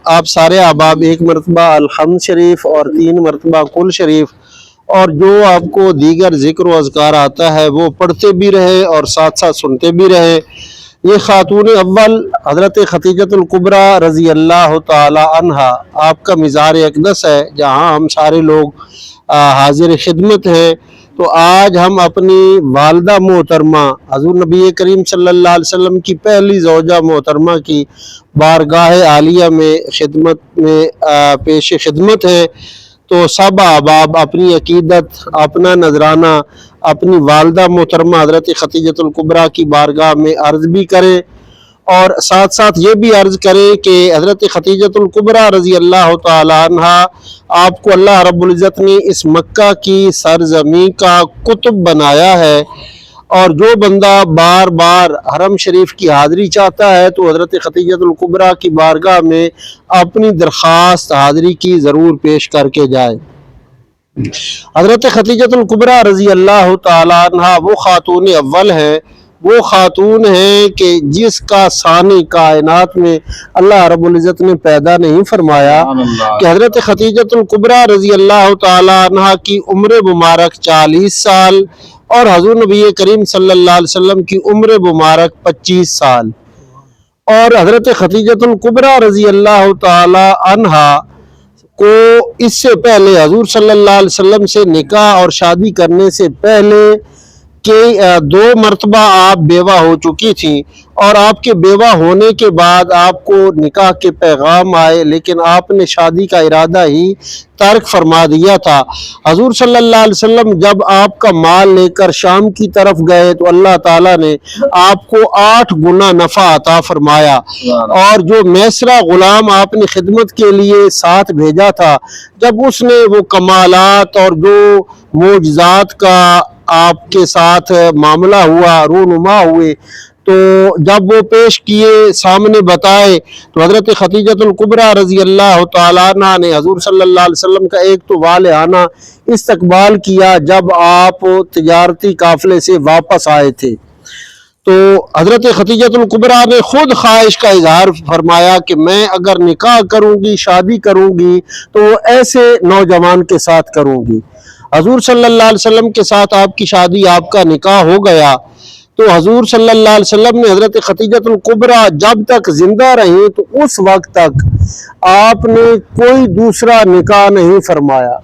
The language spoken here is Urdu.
آپ سارے احباب 1 مرتبہ الحمد شریف اور 3 مرتبہ کل شریف اور جو آپ کو دیگر ذکر و اذکار آتا ہے وہ پڑھتے بھی رہے اور ساتھ ساتھ سنتے بھی رہے۔ یہ خاتون اول حضرت خدیجۃ الکبریٰ رضی اللہ تعالی عنہا آپ کا مزار اقدس ہے جہاں ہم سارے لوگ حاضر خدمت ہیں۔ تو آج ہم اپنی والدہ محترمہ حضور نبی کریم صلی اللہ علیہ وسلم کی پہلی زوجہ محترمہ کی بارگاہ عالیہ میں خدمت میں پیش خدمت ہے۔ تو سب احباب اپنی عقیدت، اپنا نذرانہ اپنی والدہ محترمہ حضرت خدیجۃ الکبریٰ کی بارگاہ میں عرض بھی کریں اور ساتھ ساتھ یہ بھی عرض کریں کہ حضرت خدیجۃ الکبریٰ رضی اللہ تعالی عنہا آپ کو اللہ رب العزت نے اس مکہ کی سرزمین کا قطب بنایا ہے، اور جو بندہ بار بار حرم شریف کی حاضری چاہتا ہے تو حضرت خدیجۃ الکبریٰ کی بارگاہ میں اپنی درخواست حاضری کی ضرور پیش کر کے جائے۔ حضرت خدیجۃ الکبریٰ رضی اللہ تعالی عنہا وہ خاتون اول ہے، وہ خاتون ہیں کہ جس کا ثانی کائنات میں اللہ رب العزت نے پیدا نہیں فرمایا کہ حضرت خدیجۃ الکبریٰ رضی اللہ تعالی عنہا کی عمر مبارک 40 سال اور حضور نبی کریم صلی اللہ علیہ وسلم کی عمر مبارک 25 سال، اور حضرت خدیجۃ الکبریٰ رضی اللہ تعالی عنہا کو اس سے پہلے حضور صلی اللہ علیہ وسلم سے نکاح اور شادی کرنے سے پہلے کہ 2 مرتبہ آپ بیوہ ہو چکی تھیں، اور آپ کے بیوہ ہونے کے بعد آپ کو نکاح کے پیغام آئے لیکن آپ نے شادی کا ارادہ ہی ترک فرما دیا تھا۔ حضور صلی اللہ علیہ وسلم جب آپ کا مال لے کر شام کی طرف گئے تو اللہ تعالیٰ نے آپ کو 8 گنا نفع عطا فرمایا، اور جو میسرہ غلام آپ نے خدمت کے لیے ساتھ بھیجا تھا، جب اس نے وہ کمالات اور جو معجزات کا آپ کے ساتھ معاملہ ہوا، رونما ہوئے، تو جب وہ پیش کیے سامنے بتائے تو حضرت خدیجۃ الکبریٰ رضی اللہ تعالیٰ عنہ نے حضور صلی اللہ علیہ وسلم کا ایک تو والہانہ استقبال کیا جب آپ تجارتی قافلے سے واپس آئے تھے۔ تو حضرت خدیجۃ الکبریٰ نے خود خواہش کا اظہار فرمایا کہ میں اگر نکاح کروں گی، شادی کروں گی تو وہ ایسے نوجوان کے ساتھ کروں گی۔ حضور صلی اللہ علیہ وسلم کے ساتھ آپ کی شادی، آپ کا نکاح ہو گیا، تو حضور صلی اللہ علیہ وسلم نے حضرت خدیجۃ الکبریٰ جب تک زندہ رہی تو اس وقت تک آپ نے کوئی دوسرا نکاح نہیں فرمایا۔